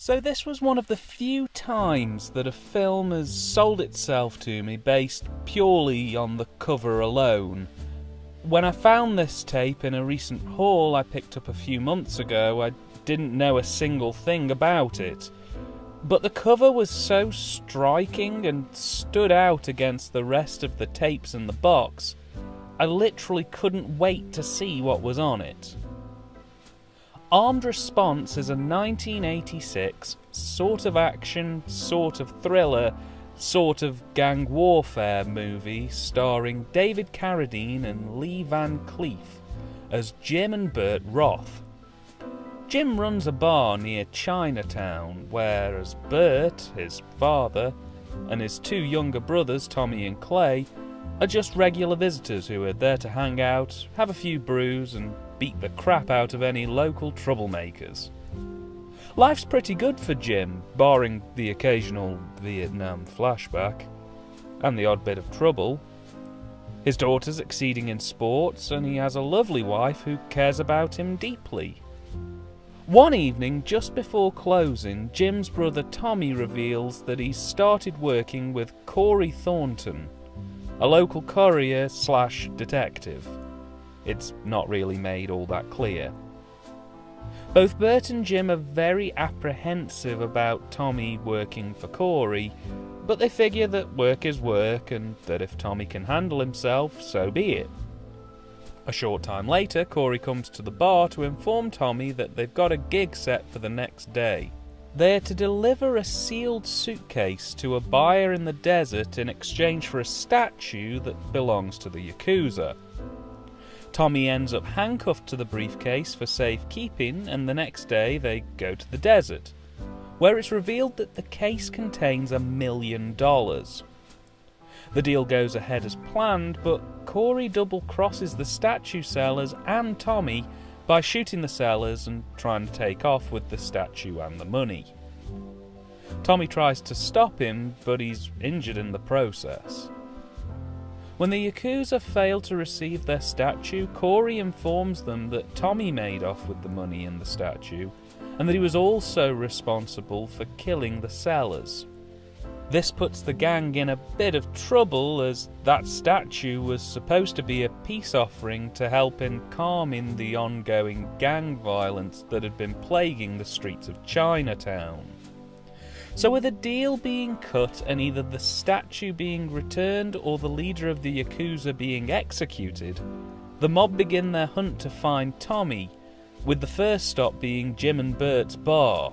So this was one of the few times that a film has sold itself to me based purely on the cover alone. When I found this tape in a recent haul I picked up a few months ago, I didn't know a single thing about it. But the cover was so striking and stood out against the rest of the tapes in the box, I literally couldn't wait to see what was on it. Armed Response is a 1986 sort of action, sort of thriller, sort of gang warfare movie starring David Carradine and Lee Van Cleef as Jim and Bert Roth. Jim runs a bar near Chinatown, whereas Bert, his father, and his two younger brothers, Tommy and Clay, are just regular visitors who are there to hang out, have a few brews, and beat the crap out of any local troublemakers. Life's pretty good for Jim, barring the occasional Vietnam flashback, and the odd bit of trouble. His daughter's exceeding in sports, and he has a lovely wife who cares about him deeply. One evening, just before closing, Jim's brother Tommy reveals that he's started working with Corey Thornton, a local courier/detective. It's not really made all that clear. Both Bert and Jim are very apprehensive about Tommy working for Corey, but they figure that work is work and that if Tommy can handle himself, so be it. A short time later, Corey comes to the bar to inform Tommy that they've got a gig set for the next day. They're to deliver a sealed suitcase to a buyer in the desert in exchange for a statue that belongs to the Yakuza. Tommy ends up handcuffed to the briefcase for safekeeping, and the next day they go to the desert, where it's revealed that the case contains $1 million. The deal goes ahead as planned, but Corey double-crosses the statue sellers and Tommy by shooting the sellers and trying to take off with the statue and the money. Tommy tries to stop him, but he's injured in the process. When the Yakuza fail to receive their statue, Corey informs them that Tommy made off with the money in the statue, and that he was also responsible for killing the sellers. This puts the gang in a bit of trouble, as that statue was supposed to be a peace offering to help in calming the ongoing gang violence that had been plaguing the streets of Chinatown. So with a deal being cut and either the statue being returned or the leader of the Yakuza being executed, the mob begin their hunt to find Tommy, with the first stop being Jim and Bert's bar.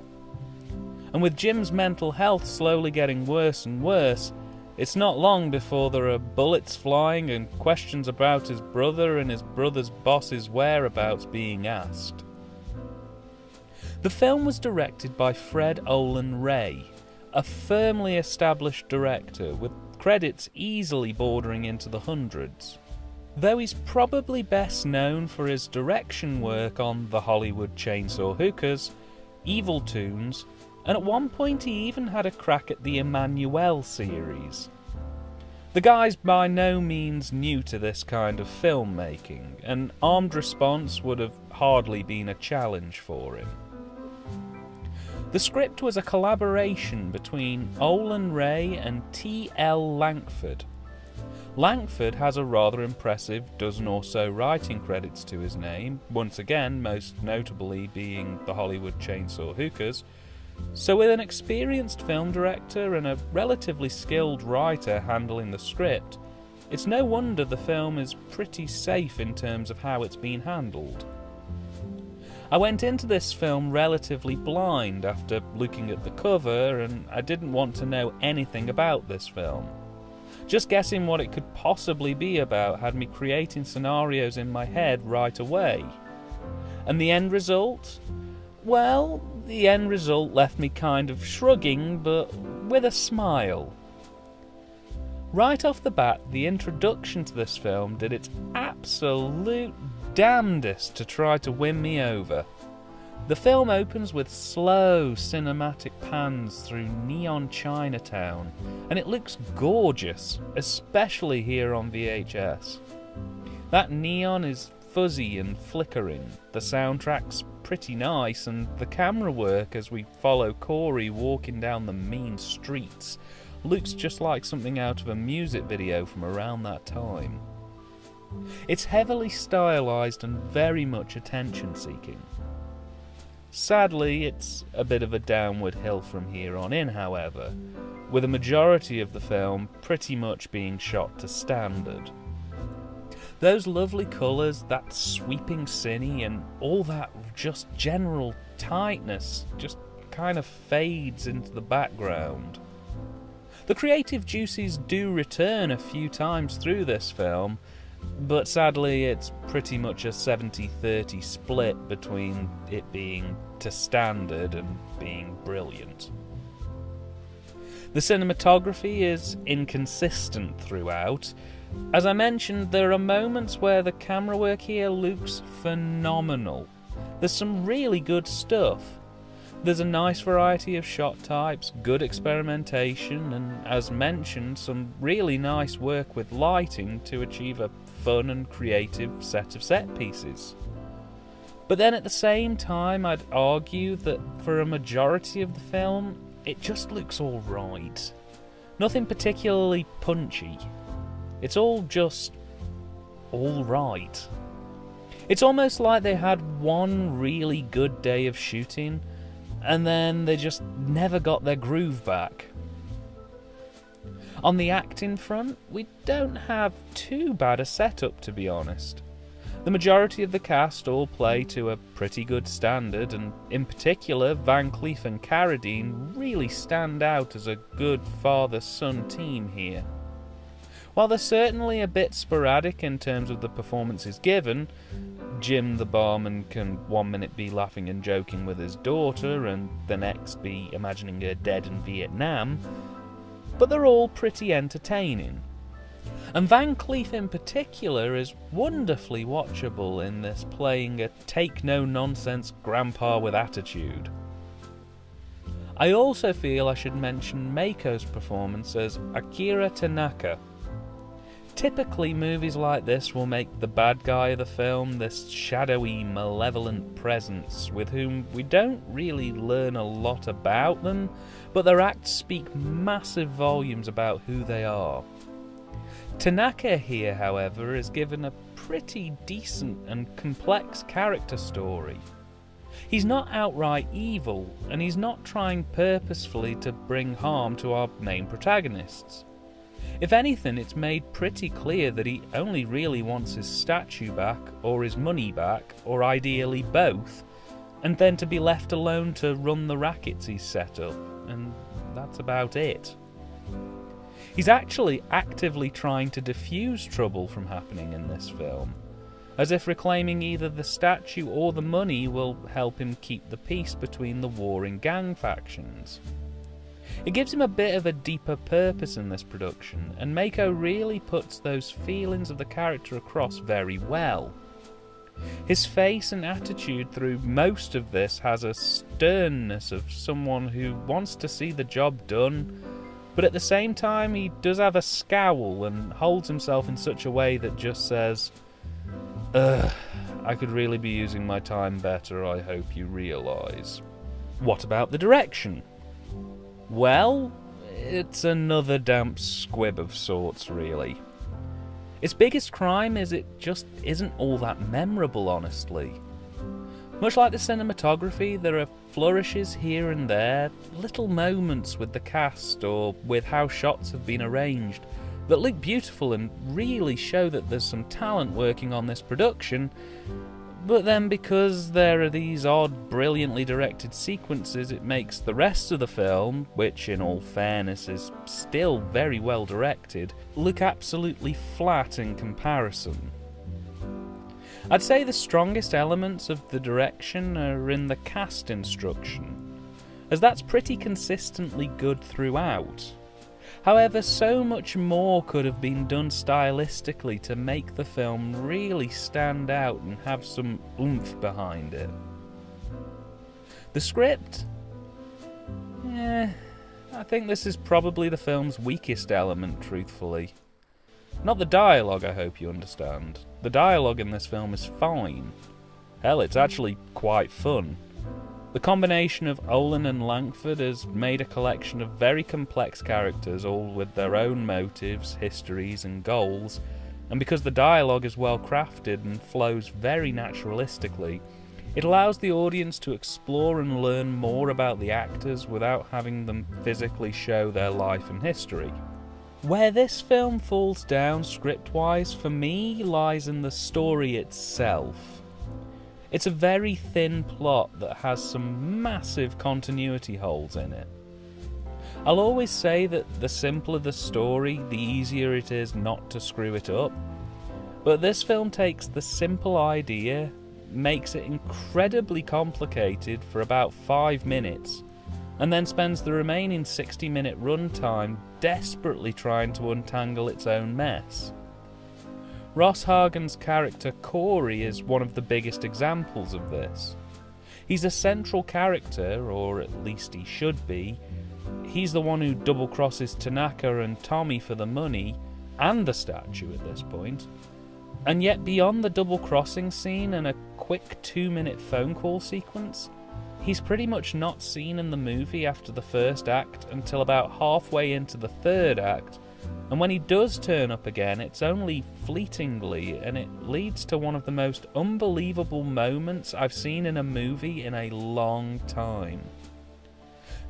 And with Jim's mental health slowly getting worse and worse, it's not long before there are bullets flying and questions about his brother and his brother's boss's whereabouts being asked. The film was directed by Fred Olen Ray, a firmly established director with credits easily bordering into the hundreds. Though he's probably best known for his direction work on the Hollywood Chainsaw Hookers, Evil Toons, and at one point he even had a crack at the Emmanuelle series. The guy's by no means new to this kind of filmmaking, and Armed Response would have hardly been a challenge for him. The script was a collaboration between Olen Ray and T.L. Langford. Langford has a rather impressive dozen or so writing credits to his name, once again most notably being the Hollywood Chainsaw Hookers, so with an experienced film director and a relatively skilled writer handling the script, it's no wonder the film is pretty safe in terms of how it's been handled. I went into this film relatively blind after looking at the cover, and I didn't want to know anything about this film. Just guessing what it could possibly be about had me creating scenarios in my head right away. And the end result? Well, the end result left me kind of shrugging, but with a smile. Right off the bat, the introduction to this film did its absolute damnedest to try to win me over. The film opens with slow cinematic pans through neon Chinatown, and it looks gorgeous, especially here on VHS. That neon is fuzzy and flickering, the soundtrack's pretty nice, and the camera work as we follow Corey walking down the mean streets looks just like something out of a music video from around that time. It's heavily stylised and very much attention-seeking. Sadly, it's a bit of a downward hill from here on in, however, with a majority of the film pretty much being shot to standard. Those lovely colours, that sweeping cine, and all that just general tightness just kind of fades into the background. The creative juices do return a few times through this film, but sadly it's pretty much a 70-30 split between it being to standard and being brilliant. The cinematography is inconsistent throughout. As I mentioned, there are moments where the camera work here looks phenomenal. There's some really good stuff. There's a nice variety of shot types, good experimentation, and as mentioned, some really nice work with lighting to achieve a fun and creative set of set pieces. But then at the same time, I'd argue that for a majority of the film, it just looks alright. Nothing particularly punchy. It's all just alright. It's almost like they had one really good day of shooting, and then they just never got their groove back. On the acting front, we don't have too bad a setup, to be honest. The majority of the cast all play to a pretty good standard, and in particular, Van Cleef and Carradine really stand out as a good father-son team here. While they're certainly a bit sporadic in terms of the performances given, Jim the barman can one minute be laughing and joking with his daughter and the next be imagining her dead in Vietnam, but they're all pretty entertaining. And Van Cleef in particular is wonderfully watchable in this, playing a take-no-nonsense grandpa with attitude. I also feel I should mention Mako's performance as Akira Tanaka. Typically, movies like this will make the bad guy of the film this shadowy, malevolent presence with whom we don't really learn a lot about them, but their acts speak massive volumes about who they are. Tanaka here, however, is given a pretty decent and complex character story. He's not outright evil, and he's not trying purposefully to bring harm to our main protagonists. If anything, it's made pretty clear that he only really wants his statue back, or his money back, or ideally both, and then to be left alone to run the rackets he's set up, and that's about it. He's actually actively trying to defuse trouble from happening in this film, as if reclaiming either the statue or the money will help him keep the peace between the warring gang factions. It gives him a bit of a deeper purpose in this production, and Mako really puts those feelings of the character across very well. His face and attitude through most of this has a sternness of someone who wants to see the job done, but at the same time he does have a scowl and holds himself in such a way that just says, "Ugh, I could really be using my time better, I hope you realise." What about the direction? Well, it's another damp squib of sorts, really. Its biggest crime is it just isn't all that memorable, honestly. Much like the cinematography, there are flourishes here and there, little moments with the cast or with how shots have been arranged that look beautiful and really show that there's some talent working on this production, but then because there are these odd, brilliantly directed sequences, it makes the rest of the film, which in all fairness is still very well directed, look absolutely flat in comparison. I'd say the strongest elements of the direction are in the cast instruction, as that's pretty consistently good throughout. However, so much more could have been done stylistically to make the film really stand out and have some oomph behind it. The script? I think this is probably the film's weakest element, truthfully. Not the dialogue, I hope you understand. The dialogue in this film is fine. Hell, it's actually quite fun. The combination of Olin and Langford has made a collection of very complex characters, all with their own motives, histories and goals, and because the dialogue is well crafted and flows very naturalistically, it allows the audience to explore and learn more about the actors without having them physically show their life and history. Where this film falls down script-wise for me lies in the story itself. It's a very thin plot that has some massive continuity holes in it. I'll always say that the simpler the story, the easier it is not to screw it up. But this film takes the simple idea, makes it incredibly complicated for about 5 minutes, and then spends the remaining 60-minute runtime desperately trying to untangle its own mess. Ross Hagen's character Corey is one of the biggest examples of this. He's a central character, or at least he should be. He's the one who double-crosses Tanaka and Tommy for the money, and the statue at this point. And yet beyond the double-crossing scene and a quick 2-minute phone call sequence, he's pretty much not seen in the movie after the first act until about halfway into the third act, and when he does turn up again, it's only fleetingly, and it leads to one of the most unbelievable moments I've seen in a movie in a long time.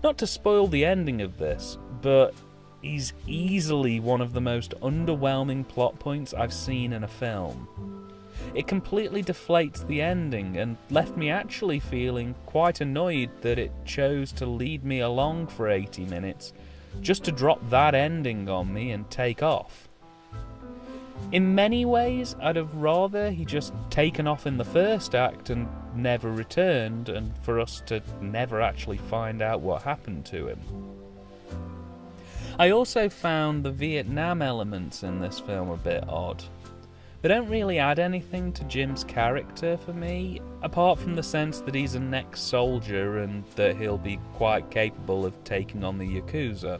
Not to spoil the ending of this, but he's easily one of the most underwhelming plot points I've seen in a film. It completely deflates the ending and left me actually feeling quite annoyed that it chose to lead me along for 80 minutes just to drop that ending on me and take off. In many ways, I'd have rather he just taken off in the first act and never returned, and for us to never actually find out what happened to him. I also found the Vietnam elements in this film a bit odd. They don't really add anything to Jim's character for me, apart from the sense that he's an ex-soldier and that he'll be quite capable of taking on the Yakuza.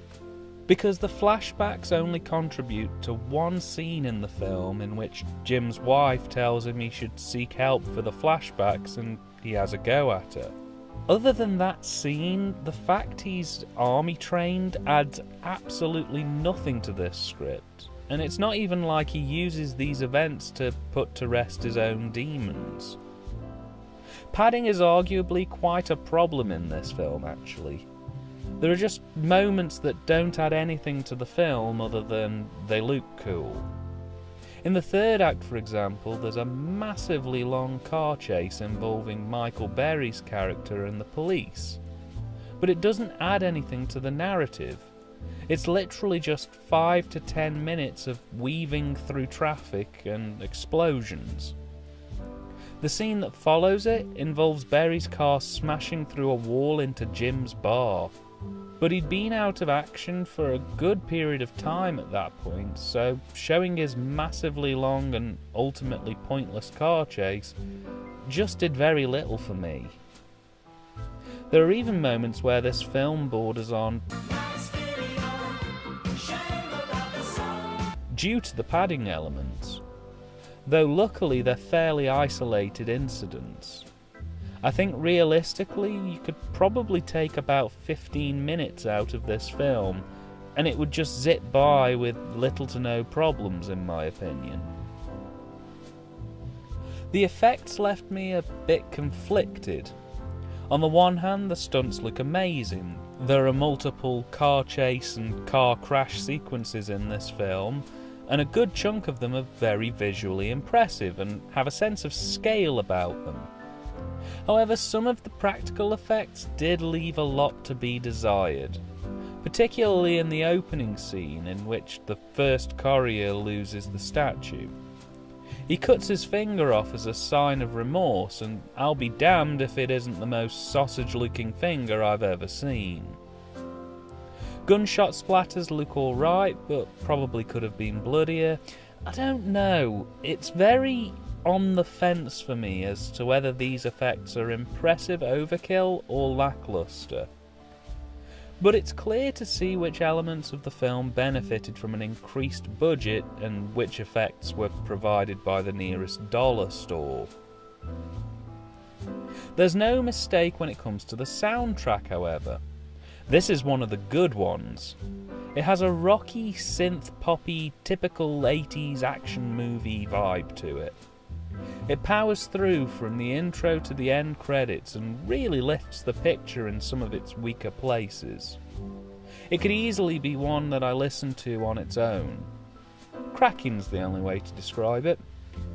Because the flashbacks only contribute to one scene in the film in which Jim's wife tells him he should seek help for the flashbacks and he has a go at her. Other than that scene, the fact he's army trained adds absolutely nothing to this script. And it's not even like he uses these events to put to rest his own demons. Padding is arguably quite a problem in this film, actually. There are just moments that don't add anything to the film other than they look cool. In the third act, for example, there's a massively long car chase involving Michael Berry's character and the police. But it doesn't add anything to the narrative. It's literally just 5 to 10 minutes of weaving through traffic and explosions. The scene that follows it involves Berry's car smashing through a wall into Jim's bar. But he'd been out of action for a good period of time at that point, so showing his massively long and ultimately pointless car chase just did very little for me. There are even moments where this film borders on due to the padding elements, though luckily they're fairly isolated incidents. I think realistically you could probably take about 15 minutes out of this film and it would just zip by with little to no problems, in my opinion. The effects left me a bit conflicted. On the one hand, the stunts look amazing. There are multiple car chase and car crash sequences in this film, and a good chunk of them are very visually impressive and have a sense of scale about them. However, some of the practical effects did leave a lot to be desired, particularly in the opening scene in which the first courier loses the statue. He cuts his finger off as a sign of remorse, and I'll be damned if it isn't the most sausage-looking finger I've ever seen. Gunshot splatters look alright, but probably could have been bloodier. I don't know, it's very on the fence for me as to whether these effects are impressive overkill or lackluster. But it's clear to see which elements of the film benefited from an increased budget and which effects were provided by the nearest dollar store. There's no mistake when it comes to the soundtrack, however. This is one of the good ones. It has a rocky, synth-poppy, typical 80s action movie vibe to it. It powers through from the intro to the end credits and really lifts the picture in some of its weaker places. It could easily be one that I listen to on its own. Cracking's the only way to describe it.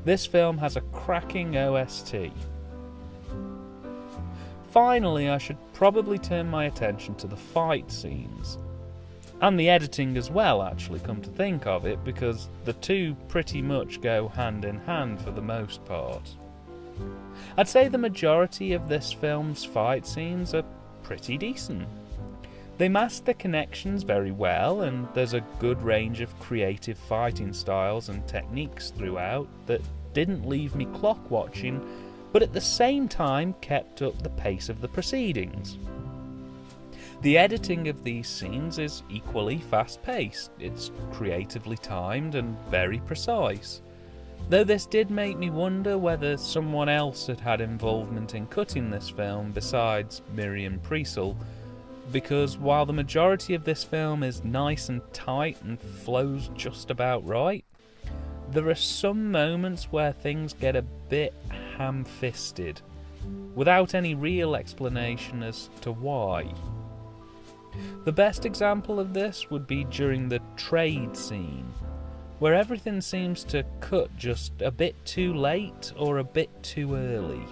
This film has a cracking OST. Finally, I should probably turn my attention to the fight scenes. And the editing as well, actually, come to think of it, because the two pretty much go hand in hand for the most part. I'd say the majority of this film's fight scenes are pretty decent. They mask the connections very well, and there's a good range of creative fighting styles and techniques throughout that didn't leave me clock watching, but at the same time kept up the pace of the proceedings. The editing of these scenes is equally fast-paced, it's creatively timed and very precise, though this did make me wonder whether someone else had had involvement in cutting this film besides Miriam Priesel, because while the majority of this film is nice and tight and flows just about right, there are some moments where things get a bit ham-fisted, without any real explanation as to why. The best example of this would be during the trade scene, where everything seems to cut just a bit too late or a bit too early.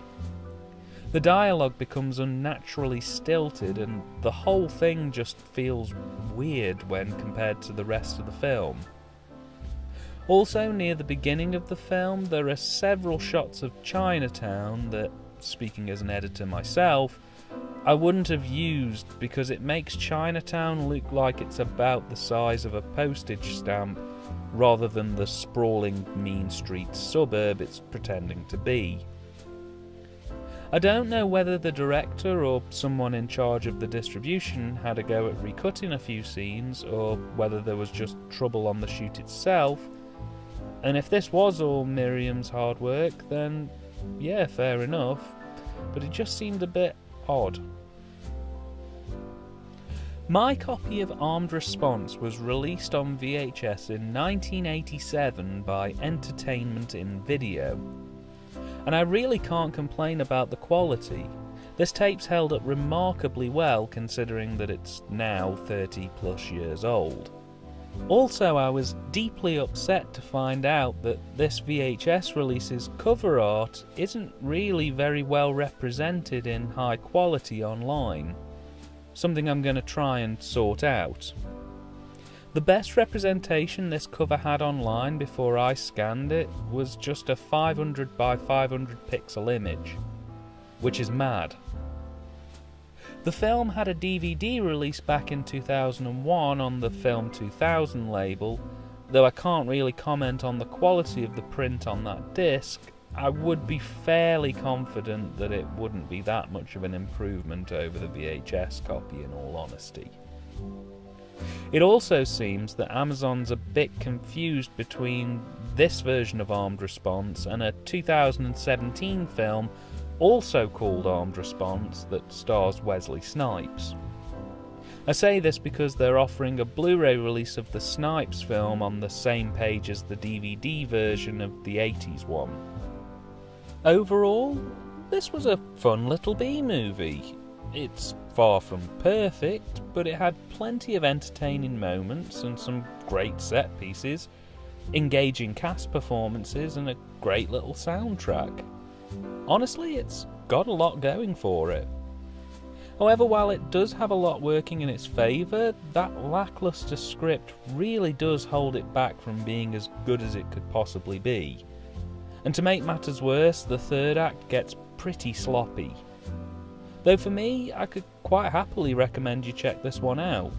The dialogue becomes unnaturally stilted and the whole thing just feels weird when compared to the rest of the film. Also, near the beginning of the film, there are several shots of Chinatown that, speaking as an editor myself, I wouldn't have used because it makes Chinatown look like it's about the size of a postage stamp rather than the sprawling mean street suburb it's pretending to be. I don't know whether the director or someone in charge of the distribution had a go at recutting a few scenes, or whether there was just trouble on the shoot itself, and if this was all Miriam's hard work, then yeah, fair enough, but it just seemed a bit odd. My copy of Armed Response was released on VHS in 1987 by Entertainment in Video, and I really can't complain about the quality. This tape's held up remarkably well considering that it's now 30 plus years old. Also, I was deeply upset to find out that this VHS release's cover art isn't really very well represented in high quality online. Something I'm going to try and sort out. The best representation this cover had online before I scanned it was just a 500 by 500 pixel image, which is mad. The film had a DVD release back in 2001 on the Film 2000 label. Though I can't really comment on the quality of the print on that disc, I would be fairly confident that it wouldn't be that much of an improvement over the VHS copy in all honesty. It also seems that Amazon's a bit confused between this version of Armed Response and a 2017 film also called Armed Response that stars Wesley Snipes. I say this because they're offering a Blu-ray release of the Snipes film on the same page as the DVD version of the 80s one. Overall, this was a fun little B-movie. It's far from perfect, but it had plenty of entertaining moments and some great set pieces, engaging cast performances and a great little soundtrack. Honestly, it's got a lot going for it. However, while it does have a lot working in its favour, that lacklustre script really does hold it back from being as good as it could possibly be. And to make matters worse, the third act gets pretty sloppy. Though for me, I could quite happily recommend you check this one out.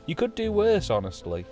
You could do worse, honestly.